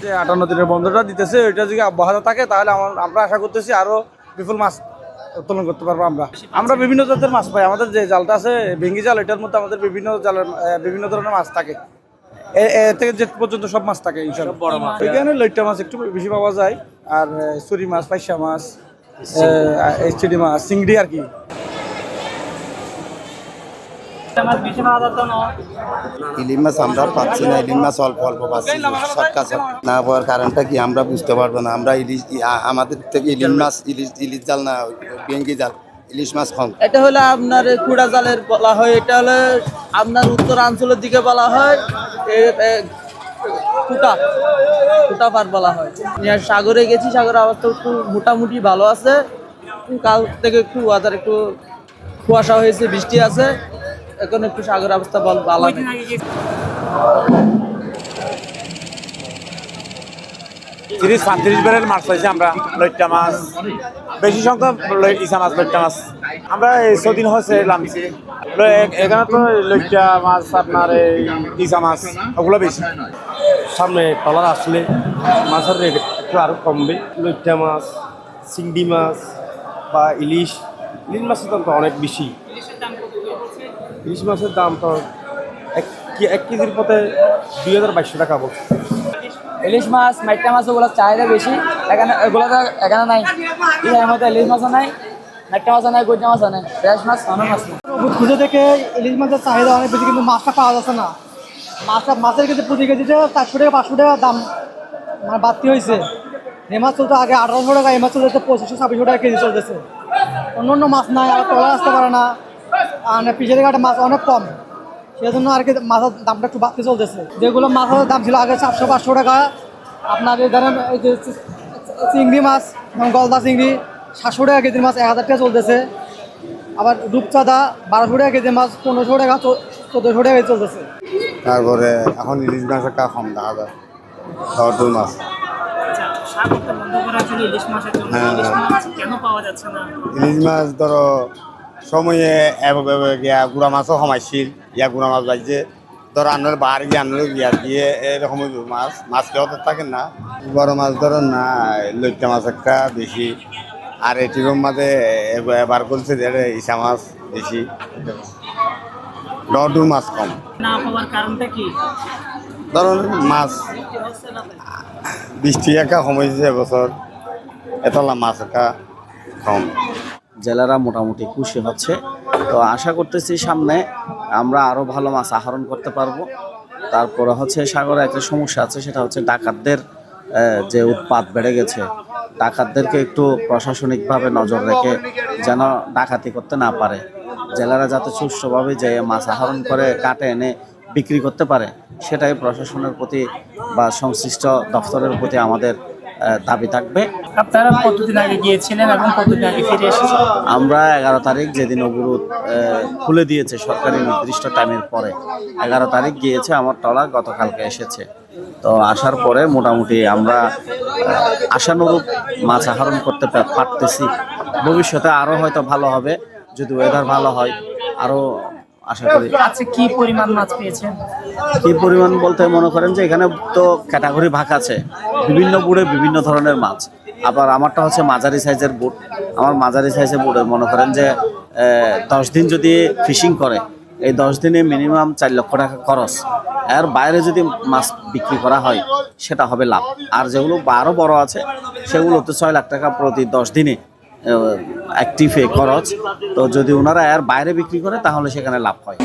যে 58 দিনের বন্ধটা দিতেছে ওইটা যদি অব্যাহত থাকে তাহলে আমরা আশা করতেছি আরও বিপুল মাছ উত্তোলন করতে পারবো। আমরা বিভিন্ন জাতের মাছ পাই। আমাদের যে জালটা আছে ভেঙ্গি জাল, এটার মধ্যে আমাদের বিভিন্ন জালের বিভিন্ন ধরনের মাছ থাকে। এ থেকে যে পর্যন্ত সব মাছ থাকে ইনশাআল্লাহ। বড় মাছ এখানে লইট্টা মাছ একটু বেশি পাওয়া যায়, আর চুরি মাছ, পাইসা মাছ, চিংড়ি মাছ, চিংড়ি আর কি। ইলিশ মাছ আমরা পাচ্ছি না, ইলিশ মাছ অল্প অল্প পাচ্ছি। সরকার না পাওয়ার কারণটা কি আমরা বুঝতে পারবো না। আমরা ইলিশ আমাদের থেকে ইলিশ মাছ ইলিশ জাল না বেঙ্গি জাল, ইলিশ মাছ কম। এটা হলো আপনার কুড়া জালের বলা হয়, এটা হলো আপনার উত্তরাঞ্চলের দিকে বলা হয় কুটা পার বলা হয়। সাগরে গেছি, সাগরের অবস্থা একটু মোটামুটি ভালো আছে। কাল থেকে একটু ওয়েদার একটু কুয়াশা হয়েছে, বৃষ্টি আছে, এখন একটু সাগরের অবস্থা ভালো। 30-35 ব্যারেল মাছ পাইছি আমরা। লইট্টা মাছ বেশি সংখ্যক, ইসা মাছ, লইট্টা মাছ আমরা এই 6 দিন হয়েছে নামছি। এখানে তো লইট্টা মাছ, আপনার এই ইসা মাছ ওগুলো বেশি। সামনে ট্রলার আসলে মাছের রেট একটু আরও কমবে। লইট্টা মাছ, চিংড়ি মাছ বা ইলিশ মাছের দাম তো অনেক বেশি। ইলিশ মাছের দাম তো 1 কেজির পথে 2200 টাকা বলছে। ইলিশ মাছ, মাইটা মাছ ওগুলোর চাহিদা বেশি এখানে, এগুলো তো এখানে নাই। এর মধ্যে ইলিশ মাছও নাই, মাইটা মাছও নাই, গুজা মাছও নাই, ফ্রেশ মাছ, অনেক মাছ নেই। খুঁজে দেখে ইলিশ মাছের চাহিদা অনেক বেশি, কিন্তু মাছটা পাওয়া যাচ্ছে না। মাছের কেজি প্রতি কেজিতে 400 টাকা 500 টাকা দাম মানে বাড়তি হয়েছে। এ মাছ চলতো আগে 1800 টাকা, এই মাছ চলতেছে 2500-2600 টাকা কেজি চলতেছে। অন্য মাছ নাই, আর টলা আসতে পারে না, আর পিছের ঘাটে মাছ অনেক কম, সেই জন্য আর কি মাছের দামটা একটু বাড়তি চলতেছে। যেগুলো মাছের দাম ছিল আগে 400-500 টাকা, আপনার এই ধরেন এই যে চিংড়ি মাছ, যেমন গলদা চিংড়ি 700 টাকা কেজির মাছ 1000 টাকা চলতেছে। আবার রূপচাঁদা 1200 টাকা কেজির মাছ 1500 টাকা 1400 টাকা চলতেছে। তারপরে এখন ইলিশ মাছ একটা কম দেখা যায়, দর মাছ। ইলিশ মাছ ধরো সময়ে গুড়া মাছও কমাইছিল, গুড়া মাছ বাজছে ধরো আনার বাহার গিয়ে আনার গিয়ে এরকম মাছ কেউ তো থাকে না। বড় মাছ ধরো না, লইট্টা মাছ একটা বেশি, আর এটির মাঝে এবার করছে ইসা মাছ বেশি, ডর মাছ কম। না পাওয়ার কারণটা কি? ধরুন মাছ বৃষ্টি একা কমেছে এবছর, এতলা মাছ একা কম। জেলেরা মোটামুটি খুশি হচ্ছে। তো আশা করতেছি সামনে আমরা আরও ভালো মাছ আহরণ করতে পারবো। তারপরে হচ্ছে সাগরে একটা সমস্যা আছে, সেটা হচ্ছে ডাকাতদের যে উৎপাত বেড়ে গেছে। ডাকাতদেরকে একটু প্রশাসনিকভাবে নজর রেখে যেন ডাকাতি করতে না পারে, জেলেরা যাতে সুষ্ঠুভাবে যে মাছ আহরণ করে কাটে এনে বিক্রি করতে পারে, সেটাই প্রশাসনের প্রতি বা সংশ্লিষ্ট দপ্তরের প্রতি আমাদের দাবি থাকবে। আপনারা কতদিন আগে গিয়েছিলেন এবং কতদিন আগে ফিরে এসেছেন? আমরা 11 তারিখ, যেদিন অবরোধ খুলে দিয়েছে সরকারি নির্দিষ্ট টাইমের পরে, 11 তারিখ গিয়েছে। আমার ট্রলার গতকালকে এসেছে। তো আসার পরে মোটামুটি আমরা আশানুরূপ মাছ আহরণ করতে পারতেছি। ভবিষ্যতে আরও হয়তো ভালো হবে, যদি ওয়েদার ভালো হয় আরও আশা করি। আচ্ছা, কি পরিমাণ মাছ পেয়েছেন? কি পরিমাণ বলতে মনে করেন যে এখানে তো ক্যাটাগরি ভাগ আছে, বিভিন্ন বুড়ে বিভিন্ন ধরনের মাছ। আবার আমারটা হচ্ছে মাঝারি সাইজের বুট। আমার মাঝারি সাইজের বুটে মনে করেন যে 10 দিন যদি ফিশিং করে, এই 10 দিনে মিনিমাম 4 লক্ষ টাকা খরচ। এর বাইরে যদি মাছ বিক্রি করা হয় সেটা হবে লাভ। আর যেগুলো আরও বড় আছে সেগুলোতে 6 লাখ টাকা প্রতি 10 দিনে অ্যাক্টিভে খরচ। তো যদি ওনারা এর বাইরে বিক্রি করে তাহলে সেখানে লাভ হয়।